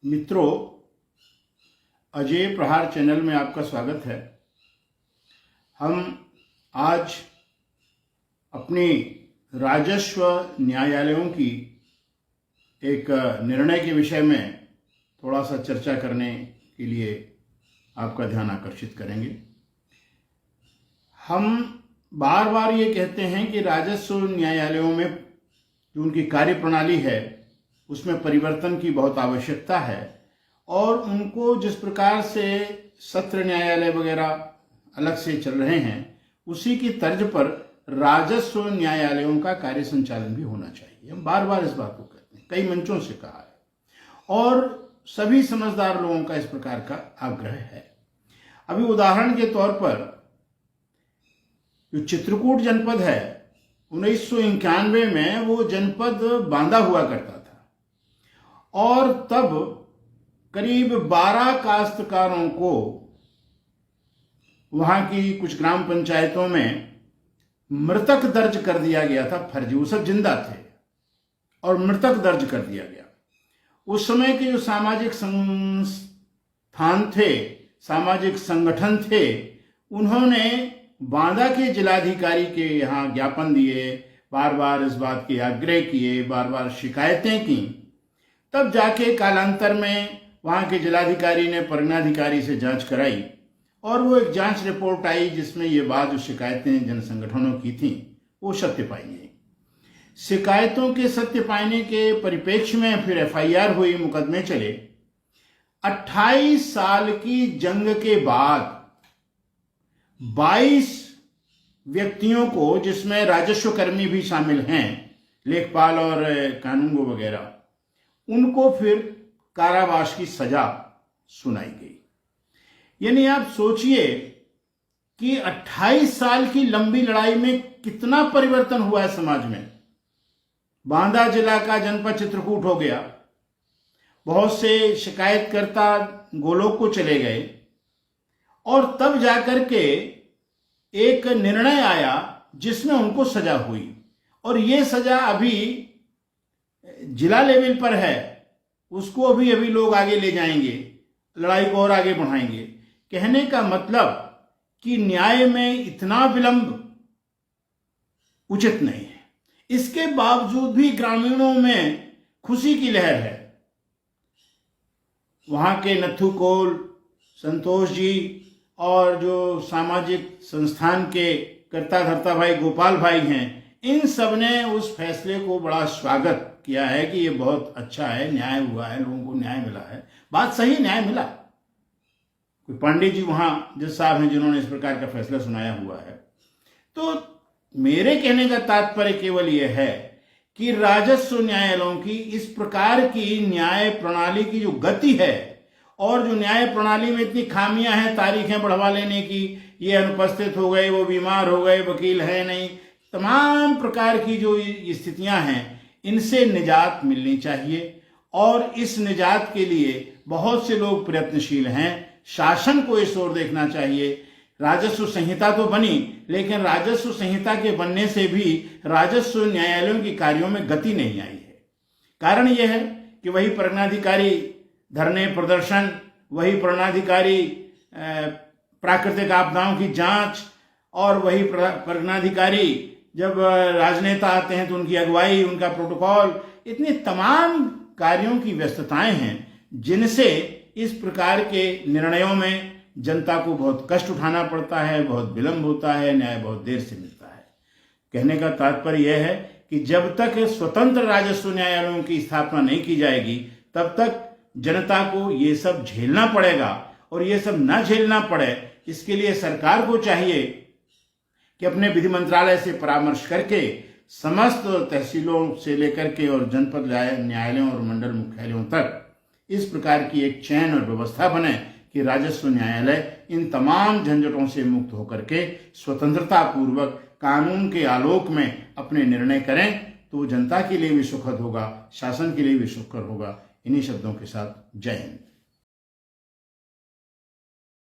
मित्रों, अजय प्रहार चैनल में आपका स्वागत है। हम आज अपनी राजस्व न्यायालयों की एक निर्णय के विषय में थोड़ा सा चर्चा करने के लिए आपका ध्यान आकर्षित करेंगे। हम बार बार ये कहते हैं कि राजस्व न्यायालयों में जो उनकी कार्यप्रणाली है उसमें परिवर्तन की बहुत आवश्यकता है और उनको जिस प्रकार से सत्र न्यायालय वगैरह अलग से चल रहे हैं उसी की तर्ज पर राजस्व न्यायालयों का कार्य संचालन भी होना चाहिए। हम बार बार इस बात को कहते हैं, कई मंचों से कहा है और सभी समझदार लोगों का इस प्रकार का आग्रह है। अभी उदाहरण के तौर पर जो चित्रकूट जनपद है 1991 में वो जनपद बांधा हुआ करता था और तब करीब 12 काश्तकारों को वहां की कुछ ग्राम पंचायतों में मृतक दर्ज कर दिया गया था। फर्जी, वो सब जिंदा थे और मृतक दर्ज कर दिया गया। उस समय के जो सामाजिक संस्थान थे, सामाजिक संगठन थे, उन्होंने बांदा के जिलाधिकारी के यहाँ ज्ञापन दिए, बार बार इस बात के आग्रह किए, बार बार शिकायतें की। तब जाके कालांतर में वहाँ के जिलाधिकारी ने परिणाधिकारी से जांच कराई और वो एक जांच रिपोर्ट आई जिसमें ये बात जो शिकायतें जन संगठनों की थी वो सत्य पाई गई। शिकायतों के सत्य पाने के परिप्रेक्ष्य में फिर एफआईआर हुई, मुकदमे चले। 28 साल की जंग के बाद 22 व्यक्तियों को, जिसमें राजस्व कर्मी भी शामिल हैं, लेखपाल और कानूनगो वगैरह, उनको फिर कारावास की सजा सुनाई गई। यानी आप सोचिए कि 28 साल की लंबी लड़ाई में कितना परिवर्तन हुआ है समाज में। बांदा जिला का जनपद चित्रकूट हो गया, बहुत से शिकायतकर्ता गोलोक को चले गए और तब जाकर के एक निर्णय आया जिसमें उनको सजा हुई और ये सजा अभी जिला लेवल पर है। उसको अभी लोग आगे ले जाएंगे, लड़ाई को और आगे बढ़ाएंगे। कहने का मतलब कि न्याय में इतना विलंब उचित नहीं है। इसके बावजूद भी ग्रामीणों में खुशी की लहर है। वहां के नथु कोल, संतोष जी और जो सामाजिक संस्थान के कर्ता धर्ता भाई गोपाल भाई हैं, इन सब ने उस फैसले को बड़ा स्वागत किया है कि ये बहुत अच्छा है, न्याय हुआ है, लोगों को न्याय मिला है। बात सही, न्याय मिला। कोई पांडे जी वहां जज साहब हैं जिन्होंने इस प्रकार का फैसला सुनाया हुआ है। तो मेरे कहने का तात्पर्य केवल यह है कि राजस्व न्यायालयों की इस प्रकार की न्याय प्रणाली की जो गति है और जो न्याय प्रणाली में इतनी खामियां हैं, तारीखें बढ़वा लेने की, ये अनुपस्थित हो गए, वो बीमार हो गए, वकील है नहीं, तमाम प्रकार की जो स्थितियां हैं, इनसे निजात मिलनी चाहिए और इस निजात के लिए बहुत से लोग प्रयत्नशील हैं। शासन को इस ओर देखना चाहिए। राजस्व संहिता तो बनी, लेकिन राजस्व संहिता के बनने से भी राजस्व न्यायालयों की कार्यों में गति नहीं आई है। कारण यह है कि वही परिणाधिकारी धरने प्रदर्शन, वही परिणाधिकारी प्राकृतिक आपदाओं की जांच और वही परिणाधिकारी जब राजनेता आते हैं तो उनकी अगुवाई, उनका प्रोटोकॉल, इतनी तमाम कार्यों की व्यस्तताएं हैं जिनसे इस प्रकार के निर्णयों में जनता को बहुत कष्ट उठाना पड़ता है, बहुत विलंब होता है, न्याय बहुत देर से मिलता है। कहने का तात्पर्य यह है कि जब तक स्वतंत्र राजस्व न्यायालयों की स्थापना नहीं की जाएगी तब तक जनता को ये सब झेलना पड़ेगा और ये सब ना झेलना पड़े, इसके लिए सरकार को चाहिए कि अपने विधि मंत्रालय से परामर्श करके समस्त तहसीलों से लेकर के और जनपद न्यायालयों और मंडल मुख्यालयों तक इस प्रकार की एक चैन और व्यवस्था बने कि राजस्व न्यायालय इन तमाम झंझटों से मुक्त होकर के स्वतंत्रता पूर्वक कानून के आलोक में अपने निर्णय करें, तो जनता के लिए भी सुखद होगा, शासन के लिए भी सुखकर होगा। इन्हीं शब्दों के साथ जय हिंद।